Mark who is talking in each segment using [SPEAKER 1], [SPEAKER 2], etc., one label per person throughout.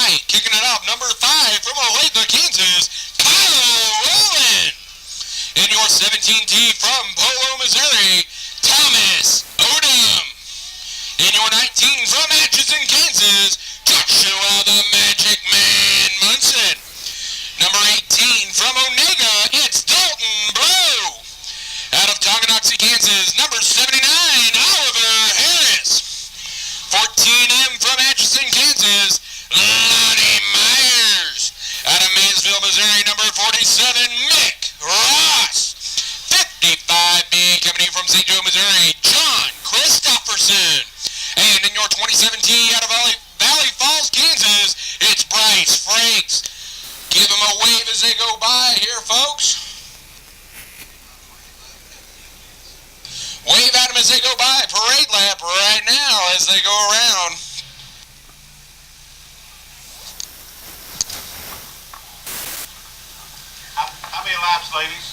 [SPEAKER 1] right, kicking it up, number 5 from Olathe, Kansas, Kyle Rowland. In your 17T from Polo, Missouri, Thomas Odom. In your 19 from Atchison, Kansas, Joshua the Magic Man Munson. Number 18 from Onega, it's Dalton Blow. Out of Tonganoxie, Kansas, number 79, Oliver Harris. 14M from Atchison, Kansas, Lonnie Myers. Out of Maysville, Missouri, number 47, Mick Ross. 55B coming in from St. Joe, Missouri, John Christopherson. And in your 27T out of Valley Falls, Kansas, it's Bryce Frakes. Give them a wave as they go by here, folks. Wave at them as they go by. Parade lap right now as they go around.
[SPEAKER 2] How many laps, ladies?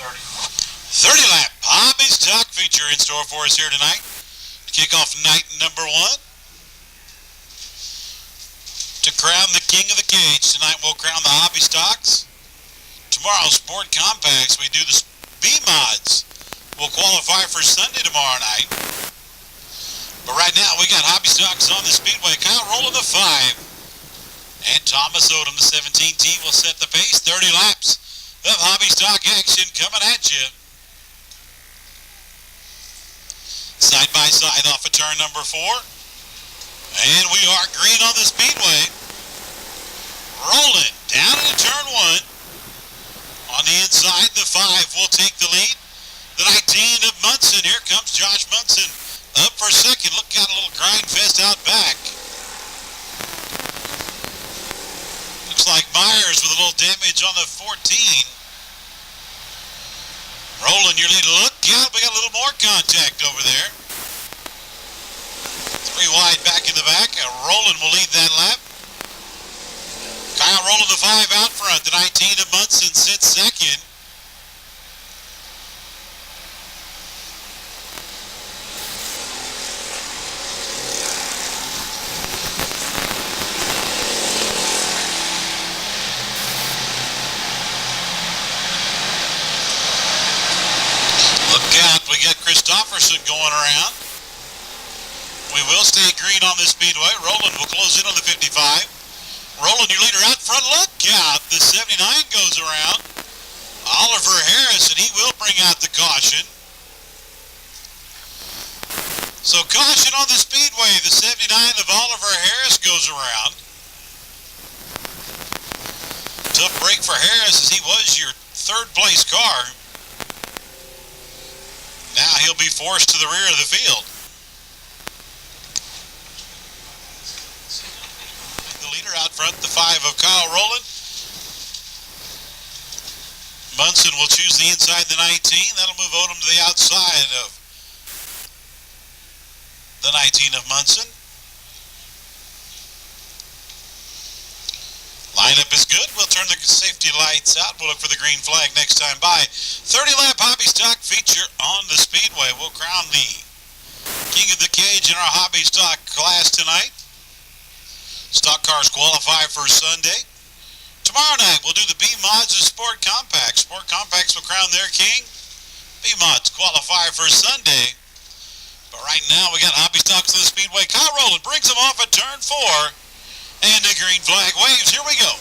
[SPEAKER 2] 30.
[SPEAKER 1] 30 lap Hobby Stock feature in store for us here tonight. To kick off night number 1. To crown the king of the cage, tonight we'll crown the Hobby Stocks. Tomorrow, Sport Compacts, we do the B-Mods. We'll qualify for Sunday tomorrow night. But right now, we got Hobby Stocks on the Speedway. Kyle Rowland, the 5. And Thomas Odom, the 17T, will set the pace. 30 laps of Hobby Stock action coming at you. Side by side off of turn number 4. And we are green on the Speedway. Rolling down into turn 1. On the inside, the 5 will take the lead. The 19 of Munson. Here comes Josh Munson up for second. Look, got a little grind fest out back. Looks like Myers with a little damage on the 14. Rolling your lead. Look out, we got a little more contact over there. 3 wide back in the back. Roland will lead that lap. Kyle Rowland, the 5 out front. The 19 of Munson sits second. We got Christopherson going around. We will stay green on this Speedway. Roland will close in on the 55. Roland, your leader out front. Look out. The 79 goes around. Oliver Harris, and he will bring out the caution. So caution on the Speedway. The 79 of Oliver Harris goes around. Tough break for Harris as he was your 3rd place car. Now he'll be forced to the rear of the field. The leader out front, the 5 of Kyle Rowland. Munson will choose the inside, the 19. That'll move Odom to the outside of the 19 of Munson. Lineup is good. We'll turn the safety lights out. We'll look for the green flag next time by. 30-lap Hobby Stock feature on the Speedway. We'll crown the king of the cage in our Hobby Stock class tonight. Stock cars qualify for Sunday. Tomorrow night, we'll do the B-Mods and Sport Compacts. Sport Compacts will crown their king. B-Mods qualify for Sunday. But right now, we got Hobby Stocks on the Speedway. Kyle Rowland brings them off at turn 4. And the green flag waves. Here we go.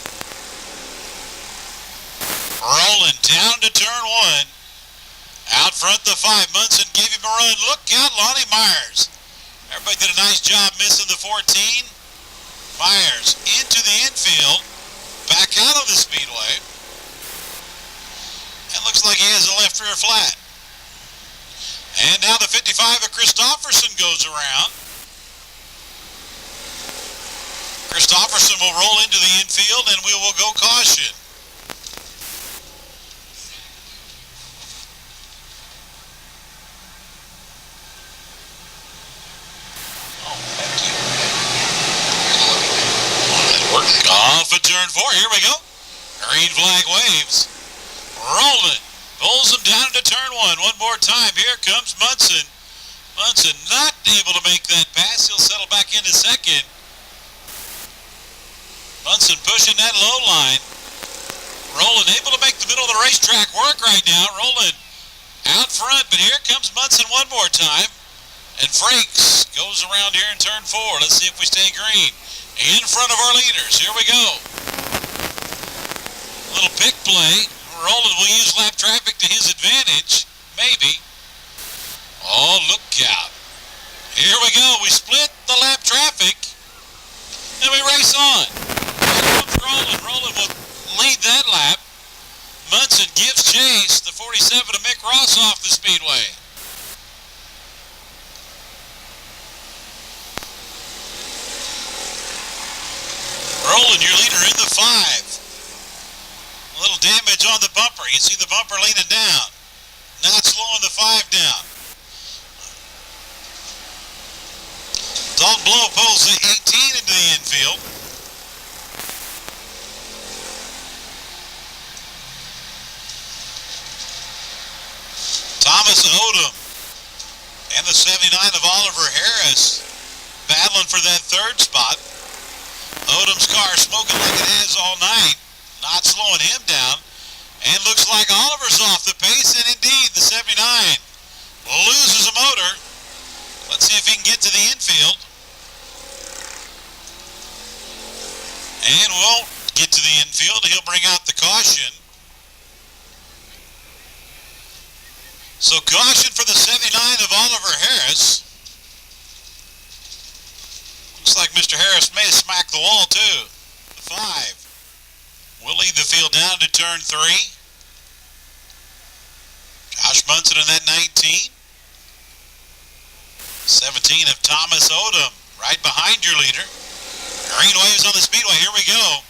[SPEAKER 1] Rolling down to turn 1. Out front, the 5. Munson gave him a run. Look out, Lonnie Myers. Everybody did a nice job missing the 14. Myers into the infield. Back out of the Speedway. And looks like he has a left rear flat. And now the 55 of Christopherson goes around. Christopherson will roll into the infield, and we will go caution.
[SPEAKER 3] Oh, thank you. That works.
[SPEAKER 1] Off at turn 4. Here we go. Green flag waves. Rolling. Pulls him down to turn 1. One more time. Here comes Munson. Munson not able to make that pass. He'll settle back into second.
[SPEAKER 4] Munson pushing that low line. Rowland able to make the middle of the racetrack work right now. Rowland out front, but here comes Munson one more time. And Frakes goes around here in turn 4. Let's see if we stay green. In front of our leaders. Here we go. Little pick play. Rowland will use lap traffic to his advantage. Maybe. Oh, look out. Here we go. We split the lap traffic. And we race on. Here comes Rowland. Rowland will lead that lap. Munson gives chase. The 47 to Mick Ross off the speedway. Rowland, your leader in the 5. A little damage on the bumper. You see the bumper leaning down. Not slowing the 5 down. Dalton Blow pulls the 18 into the infield. Thomas Odom and the 79 of Oliver Harris battling for that 3rd spot. Odom's car smoking like it has all night, not slowing him down, and looks like Oliver's off the pace, and indeed the 79 loses a motor. Let's see if he can get to the infield, and won't get to the infield. He'll bring out the caution. So caution for the 79 of Oliver Harris. Looks like Mr. Harris may have smacked the wall too. The 5 will lead the field down to turn 3. Josh Munson in that 19. 17 of Thomas Odom right behind your leader. Green waves on the speedway. Here we go.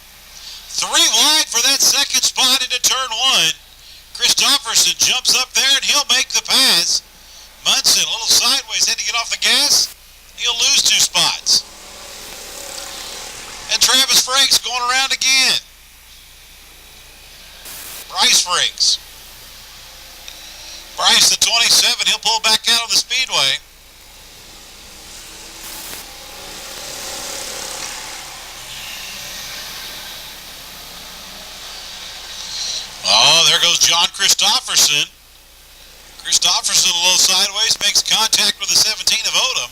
[SPEAKER 4] 3 wide for that 2nd spot into turn 1. Christopherson jumps up there and he'll make the pass. Munson a little sideways, had to get off the gas. He'll lose 2 spots. And Travis Frakes going around again. Bryce Frakes. Bryce, the 27, he'll pull back out on the speedway. Oh, there goes John Christopherson. Christopherson a little sideways, makes contact with the 17 of Odom.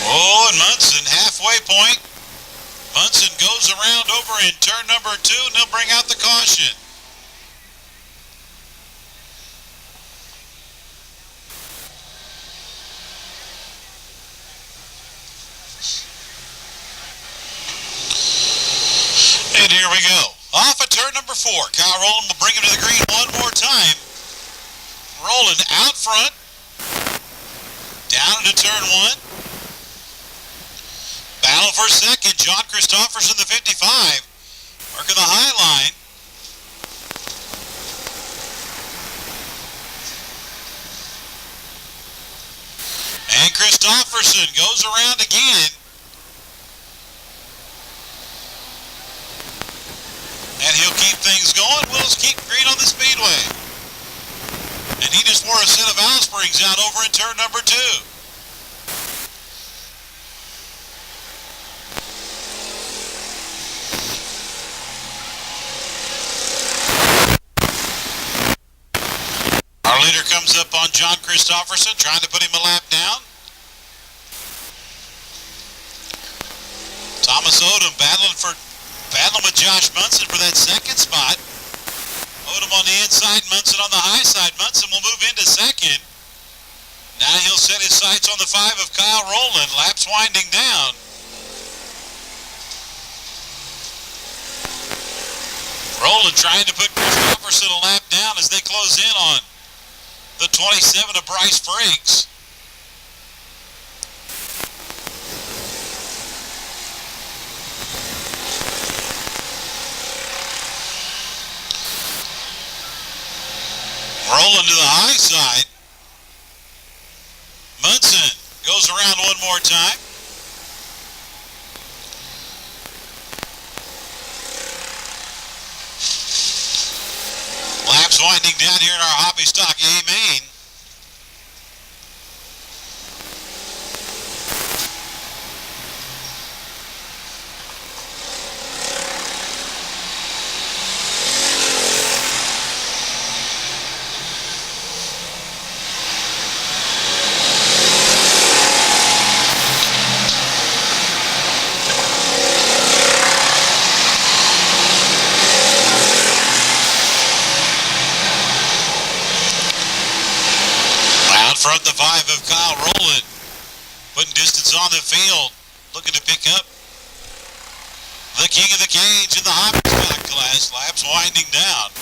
[SPEAKER 4] Oh, and Munson, halfway point. Munson goes around over in turn number 2, and he'll bring out the caution. And here we go. Off of turn number 4. Kyle Rowland will bring him to the green one more time. Rowland out front. Down into turn 1. Battle for 2nd. John Christopherson, the 55. Working the high line. And Christopherson goes around again. And he'll keep things going. We'll just keep green on the speedway. And he just wore a set of valve springs out over in turn number 2. Our leader comes up on John Christopherson, trying to put him a lap down. Thomas Odom battling with Josh Munson for that 2nd spot. Odom on the inside, Munson on the high side. Munson will move into 2nd. Now he'll set his sights on the 5 of Kyle Rowland. Laps winding down. Rowland trying to put Christopherson a lap down as they close in on the 27 of Bryce Frakes. Rowland to the high side. Munson goes around one more time. winding down here in our hobby stock A main. Front the 5 of Kyle Rowland, putting distance on the field, looking to pick up the king of the cage in the hobby stock class. Laps winding down.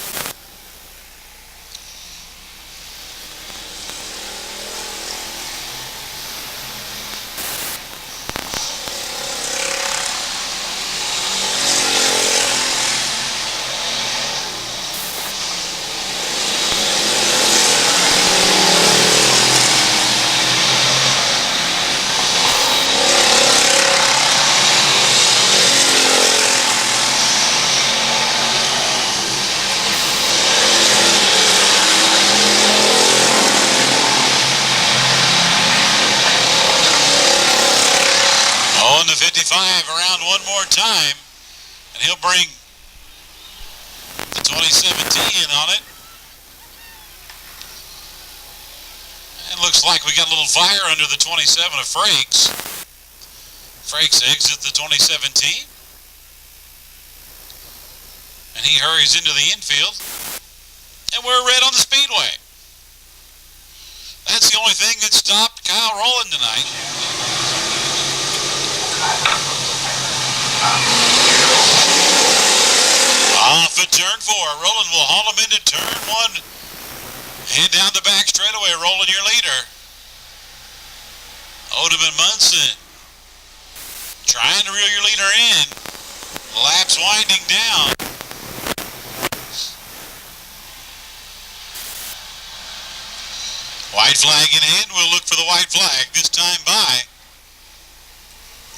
[SPEAKER 4] On the 55 around one more time, and he'll bring the 2017 on it. It looks like we got a little fire under the 27 of Frakes. Frakes exits the 2017, and he hurries into the infield, and we're red on the speedway. That's the only thing that stopped Kyle Rowland tonight. Off at turn 4. Rowland will haul him into turn 1. Head down the back straightaway. Rowland, your leader. Odom and Munson trying to reel your leader in. Laps winding down. White flag in hand. We'll look for the white flag this time by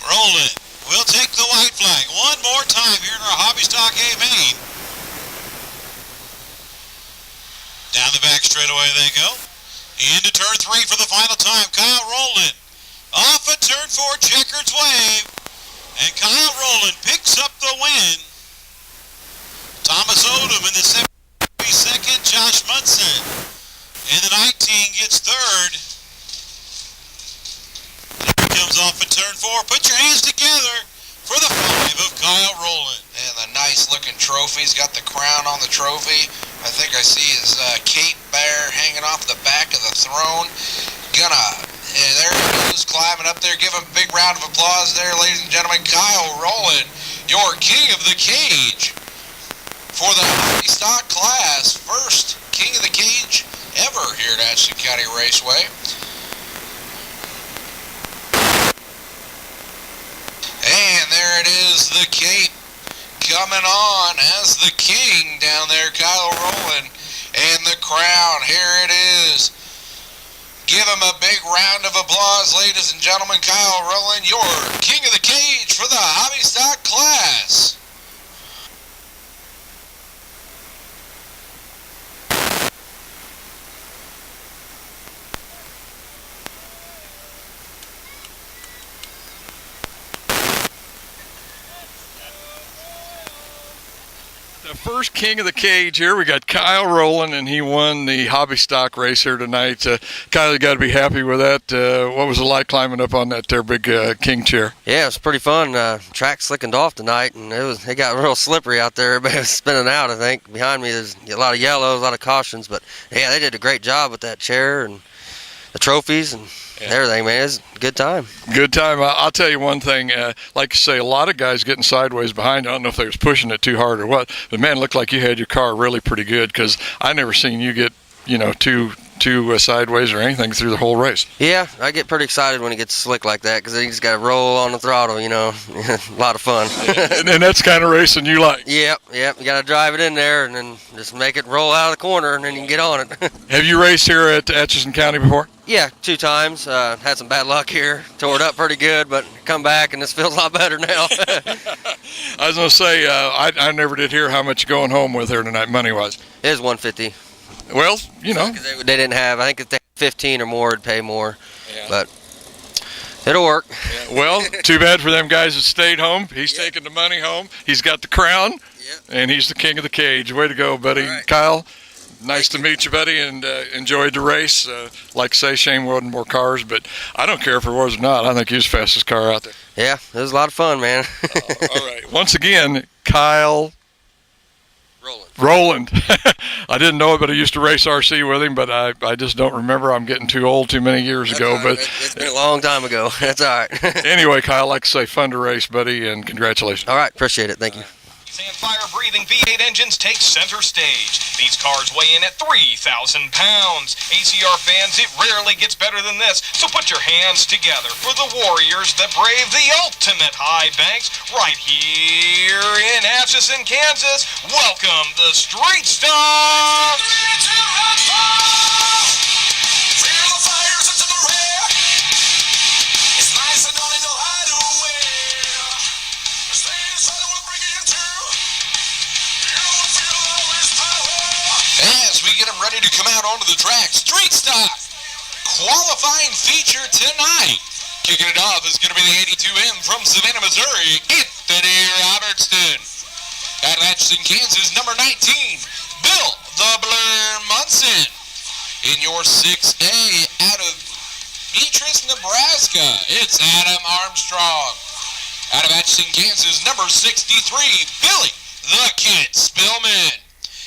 [SPEAKER 4] Rowland. We'll take the white flag one more time here in our hobby stock A main. Down the back straightaway they go. Into turn 3 for the final time. Kyle Rowland off at turn 4, checkered wave. And Kyle Rowland picks up the win. Thomas Odom in the 72nd. Josh Munson in the 19 gets third. Comes off at turn 4. Put your hands together for the 5 of Kyle Rowland.
[SPEAKER 3] And the nice looking trophy. He's got the crown on the trophy. I think I see his cape bear hanging off the back of the throne. There he goes, climbing up there. Give him a big round of applause there, ladies and gentlemen. Kyle Rowland, your king of the cage for the hobby stock class. First king of the cage ever here at Ashton County Raceway. And there it is, the cape coming on as the king down there, Kyle Rowland. And the crown, here it is. Give him a big round of applause, ladies and gentlemen. Kyle Rowland, your king of the cage for the hobby stock class.
[SPEAKER 5] The first king of the cage here, we got Kyle Rowland, and he won the hobby stock race here tonight. Kyle, you got to be happy with that. What was it like climbing up on that there big king chair?
[SPEAKER 6] Yeah, it was pretty fun. Track slickened off tonight, and it got real slippery out there. Everybody was spinning out, I think. Behind me, there's a lot of yellows, a lot of cautions, but yeah, they did a great job with that chair and the trophies and everything, man. It was a good time.
[SPEAKER 5] Good time. I'll tell you one thing. Like you say, a lot of guys getting sideways behind you. I don't know if they was pushing it too hard or what, but man, it looked like you had your car really pretty good, because I never seen you get, too sideways or anything through the whole race.
[SPEAKER 6] Yeah, I get pretty excited when it gets slick like that, because then you just got to roll on the throttle, a lot of fun.
[SPEAKER 5] and that's kind of racing you like.
[SPEAKER 6] Yep, you got to drive it in there and then just make it roll out of the corner, and then you can get on it. Have
[SPEAKER 5] you raced here at Atchison County before?
[SPEAKER 6] Yeah, 2 times. Had some bad luck here. Tore it up pretty good, but come back and this feels a lot better now.
[SPEAKER 5] I was going to say, I never did hear how much you're going home with here tonight, money-wise.
[SPEAKER 6] It was $150.
[SPEAKER 5] Well, you know.
[SPEAKER 6] 'Cause they didn't have. I think if they had 15 or more, it'd pay more.
[SPEAKER 5] Yeah.
[SPEAKER 6] But it'll work.
[SPEAKER 5] Yeah, well, too bad for them guys that stayed home. He's taking the money home. He's got the crown, and he's the king of the cage. Way to go, buddy.
[SPEAKER 6] Right.
[SPEAKER 5] Kyle, nice to meet you, buddy, and enjoyed the race. Like I say, shame wasn't more cars, but I don't care if it was or not. I think he was the fastest car out there.
[SPEAKER 6] Yeah, it was a lot of fun, man.
[SPEAKER 5] All right. Once again, Kyle
[SPEAKER 6] Rolling.
[SPEAKER 5] Roland. I didn't know it, but I used to race RC with him, but I just don't remember. I'm getting too old too many years
[SPEAKER 6] That's
[SPEAKER 5] ago.
[SPEAKER 6] all right.
[SPEAKER 5] But
[SPEAKER 6] It's been a long time ago. That's all right.
[SPEAKER 5] anyway, Kyle, like I say, fun to race, buddy, and congratulations.
[SPEAKER 6] All right, appreciate it. Thank you.
[SPEAKER 7] And fire-breathing V8 engines take center stage. These cars weigh in at 3,000 pounds. ACR fans, it rarely gets better than this, so put your hands together for the warriors that brave the ultimate high banks right here in Atchison, Kansas. Welcome the Street Stars!
[SPEAKER 3] As we get them ready to come out onto the track, Street Stock qualifying feature tonight. Kicking it off is going to be the 82M from Savannah, Missouri, Anthony Robertson. Out of Atchison, Kansas, number 19, Bill the Blur Munson. In your 6A out of Beatrice, Nebraska, it's Adam Armstrong. Out of Atchison, Kansas, number 63, Billy the Kid Spillman.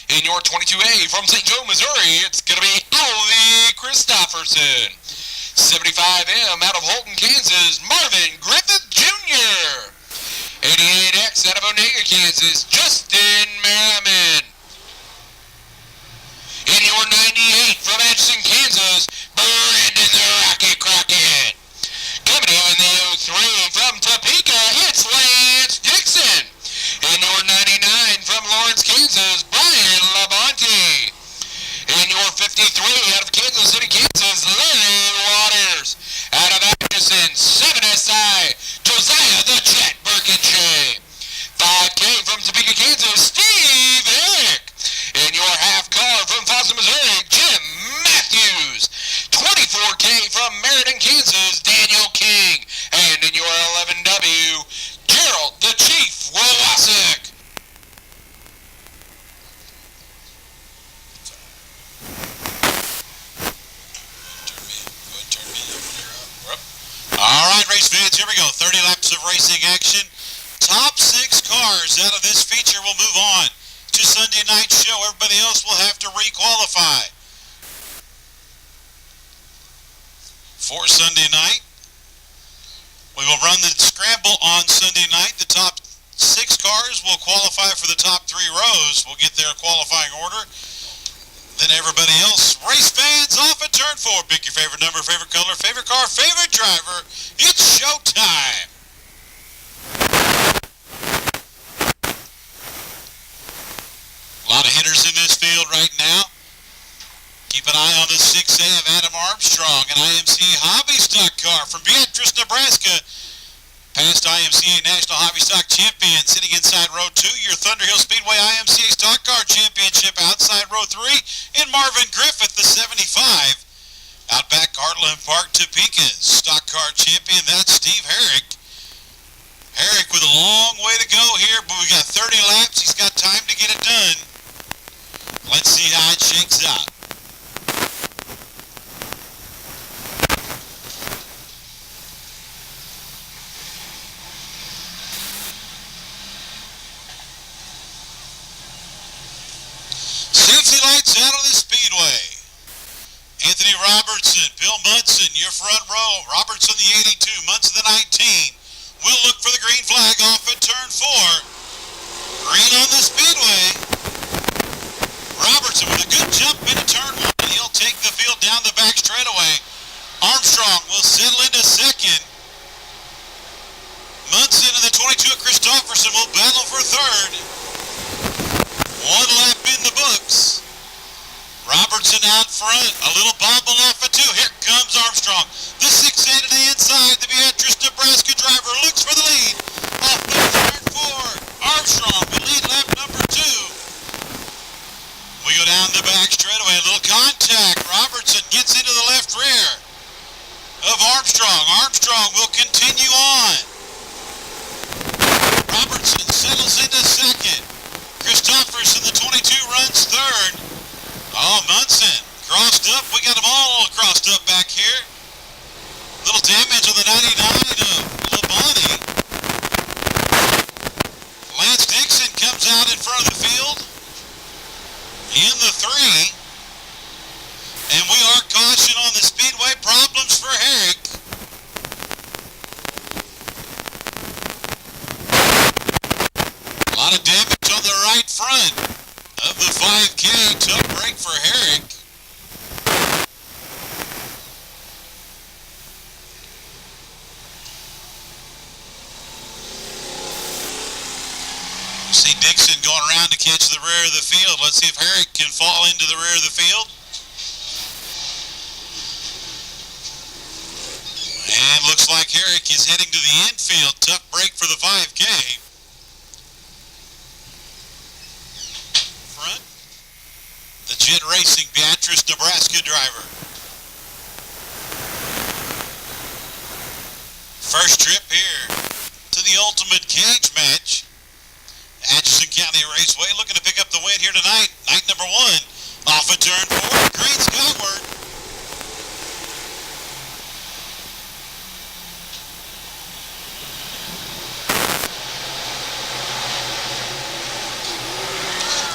[SPEAKER 3] In your 22A from St. Joe, Missouri, it's going to be Alvy Christopherson. 75M out of Holton, Kansas, Marvin Griffith Jr. 88X out of Onega, Kansas, Justin Merriman. In your 98 from Atchison, Kansas, Brandon the Rocket Crockett. Coming in the 03 from Topeka, it's Lance Dixon. In your 99 from Lawrence, Kansas, Brian Labonte. In your 53 out of Kansas City, Kansas, Larry Waters. Out of Atchison, 7SI, Josiah the Chet Birkinshay. 5K from Topeka, Kansas, Steve Eric. In your half car from Foster, Missouri, Jim Matthews. 24K from Meriden, Kansas, Daniel King. And in your 11W, Gerald the Chief Wawasek.
[SPEAKER 4] All right, race fans, here we go. 30 laps of racing action. Top 6 cars out of this feature will move on to Sunday night show. Everybody else will have to re-qualify. For Sunday night, we will run the scramble on Sunday night. The top 6 cars will qualify for the top 3 rows. We'll get their qualifying order. Then everybody else, race fans, off at turn 4. Pick your favorite number, favorite color, favorite car, favorite driver. It's showtime. A lot of hitters in this field right now. Keep an eye on the 6A of Adam Armstrong, an IMCA hobby stock car from Beatrice, Nebraska. Past IMCA National Hobby Stock Champion, sitting inside row 2, your Thunderhill Speedway IMCA Stock Car Championship outside row 3, and Marvin Griffith, the 75. Outback Heartland Park, Topeka, Stock Car Champion, that's Steve Herrick. Herrick with a long way to go here, but we got 30 laps. He's got time to get it done. Let's see how it shakes out. Safety lights out of the speedway. Anthony Robertson, Bill Munson, your front row. Robertson the 82, Munson the 19. We'll look for the green flag off at turn 4. Green on the speedway. Robertson with a good jump into turn 1. He'll take the field down the back straightaway. Armstrong will settle into second. Munson and the 22 of Christopherson will battle for third. 1 lap in the books. Robertson out front, a little bobble off of 2. Here comes Armstrong. The 6A to the inside. The Beatrice, Nebraska driver looks for the lead. Off the turn 4. Armstrong will lead lap number 2. We go down the back straightaway. little contact. Robertson gets into the left rear of Armstrong. Armstrong will continue on. Robertson settles into second. Christopherson, the 22, runs third. Oh, Munson crossed up. We got them all crossed up back here. Little damage on the 99 of Labonte. Lance Dixon comes out in front of the field in the 3. And we are caution on the speedway. Problems for Herrick. A lot of damage on the right front of the 5K. Tough break for Herrick. See Dixon going around to catch the rear of the field. Let's see if Herrick can fall into the rear of the field. And looks like Herrick is heading to the infield. Tough break for the 5K. Front. The Jet Racing Beatrice, Nebraska driver. First trip here to the Ultimate Cage match. Atchison County Raceway looking to pick up the win here tonight. Night number 1. Off a turn 4. Green skyward.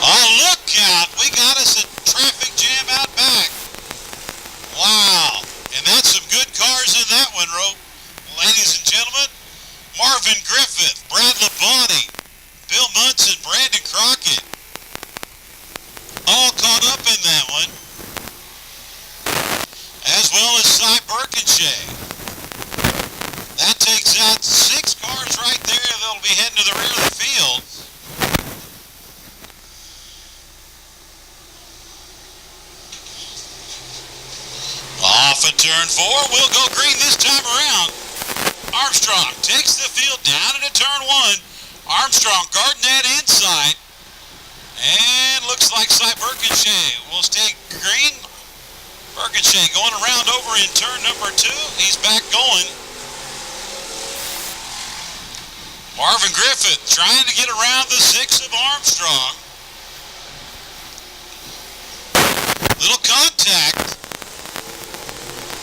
[SPEAKER 4] Oh, look out. We got us a traffic jam out back. Wow. And that's some good cars in that one, ladies and gentlemen. Marvin Griffith, Brad Labonte, Bill Munson, Brandon Crockett, all caught up in that one, as well as Cy Birkinshay. That takes out 6 cars right there that'll be heading to the rear of the field. Off at turn 4, we'll go green this time around. Armstrong takes the field down into turn 1. Armstrong guarding that inside. And looks like Cy Birkinshay will stay green. Birkinshay going around over in turn number 2. He's back going. Marvin Griffith trying to get around the 6 of Armstrong. Little contact.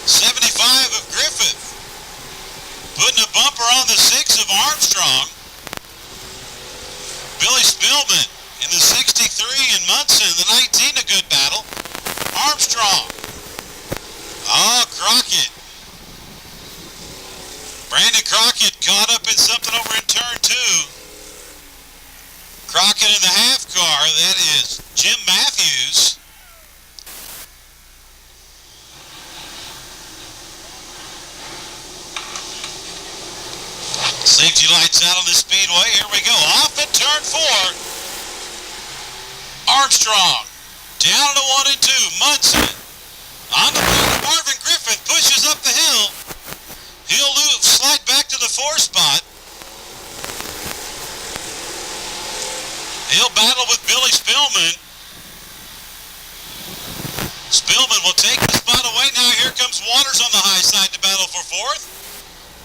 [SPEAKER 4] 75 of Griffith. Putting a bumper on the 6 of Armstrong. Billy Spillman in the 63 and Munson in the 19, a good battle. Armstrong. Oh, Crockett. Brandon Crockett caught up in something over in turn 2. Crockett in the half car, that is Jim Matthews. Safety lights out on the speedway. Here we go. Off at turn 4. Armstrong. Down to 1 and 2. Munson. On the back. Marvin Griffith pushes up the hill. He'll slide back to the 4 spot. He'll battle with Billy Spillman. Spillman will take the spot away. Now here comes Waters on the high side to battle for 4th.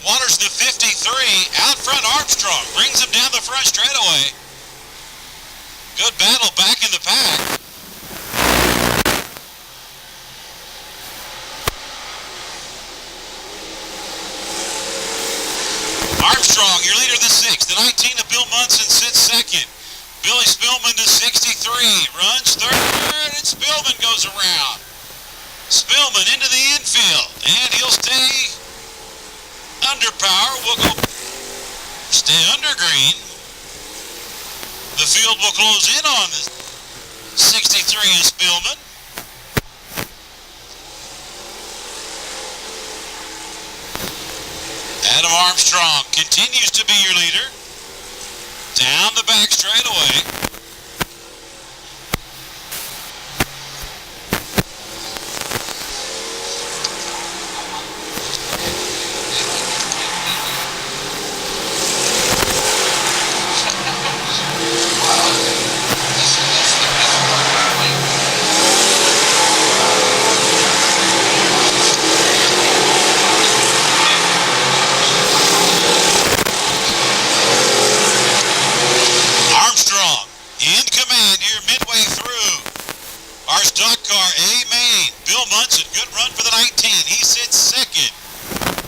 [SPEAKER 4] Waters the 53, out front Armstrong, brings him down the front straightaway. Good battle back in the pack. Armstrong, your leader of the 6th. The 19 of Bill Munson sits 2nd. Billy Spillman to 63, runs 3rd, and Spillman goes around. Spillman into the infield, and he'll stay under power. We'll go stay under green. The field will close in on the 63 of Spillman. Adam Armstrong continues to be your leader. Down the back straightaway. here midway through. Our stock car, A-Main. Bill Munson, good run for the 19. He sits second.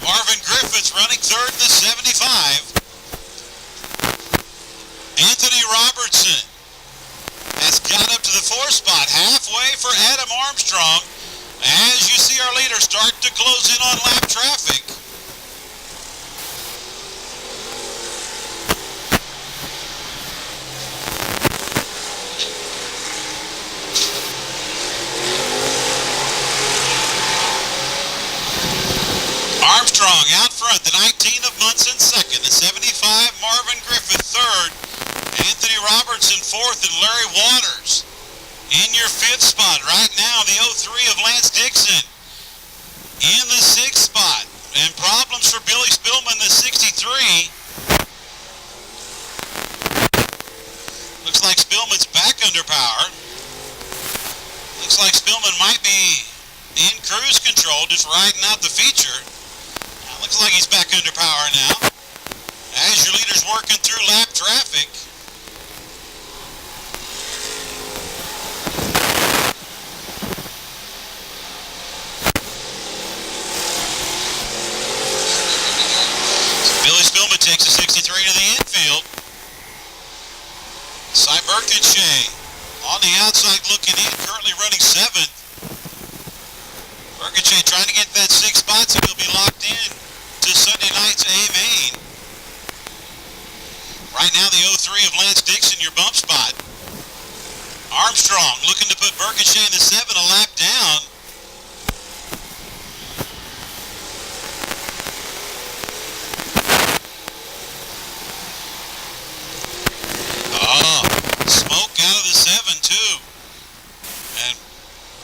[SPEAKER 4] Marvin Griffiths running third in the 75. Anthony Robertson has got up to the 4th spot, halfway for Adam Armstrong. As you see our leader start to close in on lap traffic. Armstrong out front, the 19 of Munson second, the 75 Marvin Griffith third, Anthony Robertson fourth, and Larry Waters in your 5th spot. Right now, the 03 of Lance Dixon in the 6th spot. And problems for Billy Spillman, the 63. Looks like Spillman's back under power. Looks like Spillman might be in cruise control, just riding out the feature. Looks like he's back under power now. As your leader's working through lap traffic. Billy Spillman takes a 63 to the infield. Cy Burkenshaw on the outside looking in, currently running 7th. Burkenshaw trying to get that 6th spot so he'll be locked in to Sunday night's A-Main. Right now, the 03 of Lance Dixon, your bump spot. Armstrong looking to put Burkenshaw in the 7, a lap down. Oh, smoke out of the 7 too. And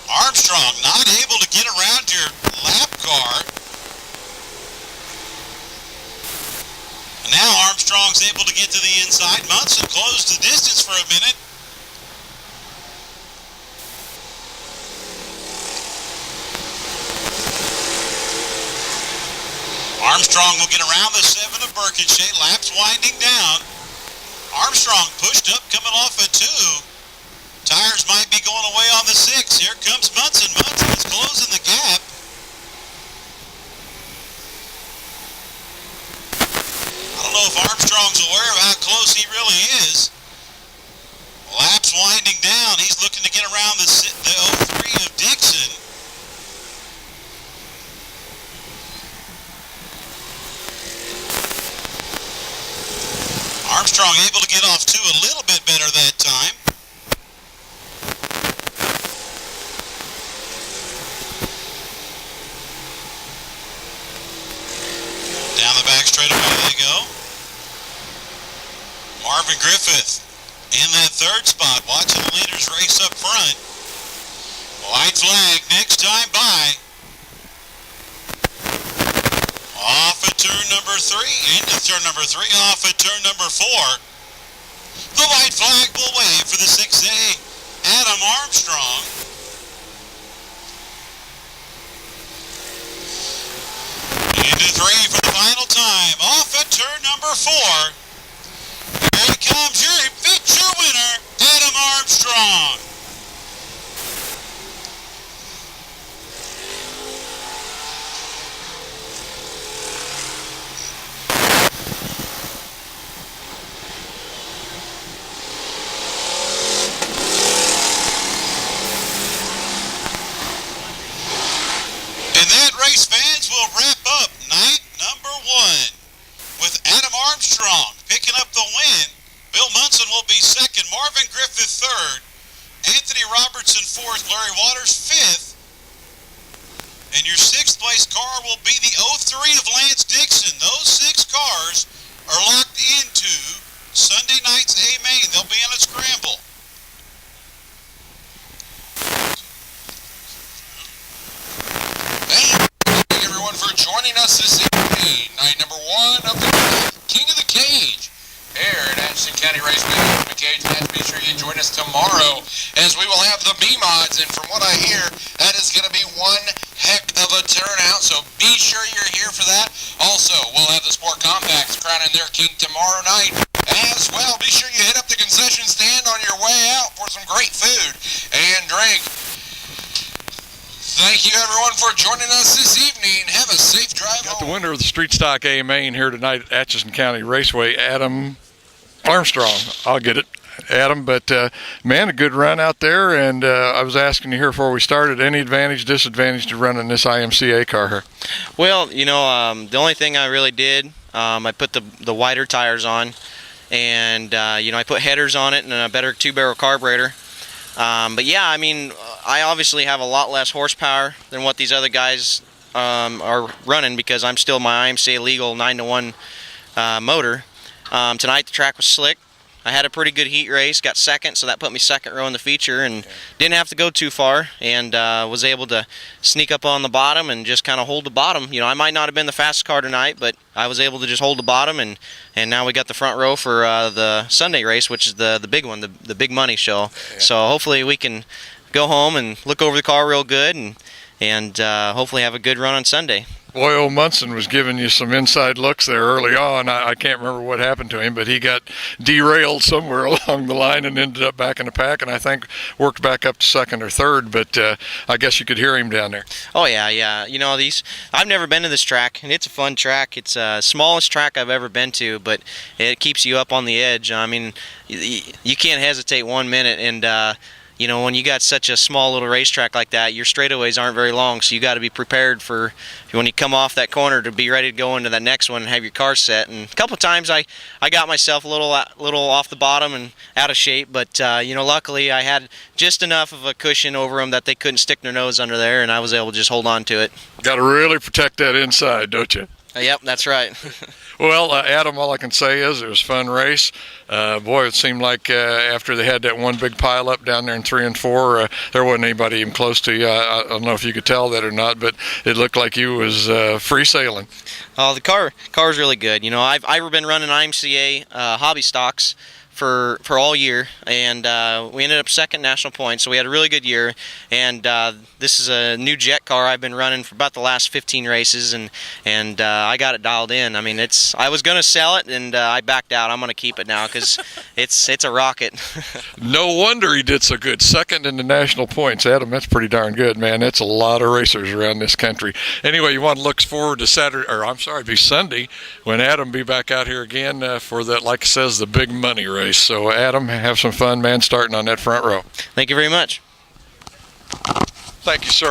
[SPEAKER 4] Armstrong not able to get around your lap car. And now Armstrong's able to get to the inside. Munson closed the distance for a minute. Armstrong will get around the 7 of Burkenshaw. Laps winding down. Armstrong pushed up, coming off a 2. Tires might be going away on the 6. Here comes Munson. Munson is closing the gap. I don't know if Armstrong's aware of how close he really is. Laps winding down. He's looking to get around the 03 of Dixon. Armstrong able to get off 2 a little bit better that time. Down the back straightaway they go. Marvin Griffith in that 3rd spot, watching the leaders race up front. White flag, next time by. Off at turn number 3, into turn number 3, off at turn number 4. The white flag will wave for the 6A, Adam Armstrong. Into 3 for the final time, off at turn number 4. Here comes your feature winner, Adam Armstrong. Race fans will wrap up night number 1 with Adam Armstrong picking up the win. Bill Munson will be 2nd, Marvin Griffith 3rd, Anthony Robertson 4th, Larry Waters 5th, and your 6th place car will be the 03 of Lance Dixon. Those 6 cars are locked into Sunday night's A-Main. They'll be in a scramble. For joining us this evening, night number 1 of the King of the Cage here at Atchison County Raceway. King of the Cage, and be sure you join us tomorrow as we will have the B-Mods, and from what I hear, that is going to be one heck of a turnout, so be sure you're here for that. Also, we'll have the Sport Compacts crowning their king tomorrow night
[SPEAKER 3] as well. Be sure you hit up the concession stand on your way out for some great food and drink. Thank you, everyone, for joining us this evening. Have a safe drive home.
[SPEAKER 5] Got the winner of the Street Stock A Main here tonight at Atchison County Raceway, Adam Armstrong. I'll get it, Adam. But, man, a good run out there. And I was asking you here before we started, any advantage, disadvantage to running this IMCA car here?
[SPEAKER 8] Well, the only thing I really did, I put the wider tires on. And, I put headers on it and a better 2-barrel carburetor. But yeah, I mean, I obviously have a lot less horsepower than what these other guys are running because I'm still my IMCA legal 9-to-1 motor. Tonight the track was slick. I had a pretty good heat race, got second, so that put me second row in the feature, and didn't have to go too far, and was able to sneak up on the bottom and just kind of hold the bottom. I might not have been the fastest car tonight, but I was able to just hold the bottom, and now we got the front row for the Sunday race, which is the big one, the big money show. Yeah. So hopefully we can go home and look over the car real good, and hopefully have a good run on Sunday.
[SPEAKER 5] Boy, old Munson was giving you some inside looks there early on. I can't remember what happened to him, but he got derailed somewhere along the line and ended up back in the pack, and I think worked back up to second or third, but I guess you could hear him down there.
[SPEAKER 8] Oh, yeah. I've never been to this track, and it's a fun track. It's the smallest track I've ever been to, but it keeps you up on the edge. I mean, you can't hesitate 1 minute, and when you got such a small little racetrack like that, your straightaways aren't very long, so you got to be prepared for when you come off that corner to be ready to go into that next one and have your car set. And a couple of times I got myself a little off the bottom and out of shape, but luckily I had just enough of a cushion over them that they couldn't stick their nose under there, and I was able to just hold on to it.
[SPEAKER 5] Got to really protect that inside, don't you?
[SPEAKER 8] Yep, that's right.
[SPEAKER 5] Well, Adam, all I can say is it was a fun race. Boy, it seemed like after they had that one big pile up down there in 3 and 4, there wasn't anybody even close to you. I don't know if you could tell that or not, but it looked like you was free sailing.
[SPEAKER 8] Oh, the car's really good. I've been running IMCA hobby stocks for all year, and we ended up second national points, so we had a really good year. And this is a new jet car I've been running for about the last 15 races, and I got it dialed in. I mean, I was going to sell it, and I backed out. I'm going to keep it now because it's a rocket.
[SPEAKER 5] No wonder he did so good. Second in the national points. Adam, that's pretty darn good, man. That's a lot of racers around this country. Anyway, you want to look forward to Sunday when Adam be back out here again for that, like it says, the big money race. So, Adam, have some fun, man, starting on that front row.
[SPEAKER 8] Thank you very much.
[SPEAKER 5] Thank you, sir.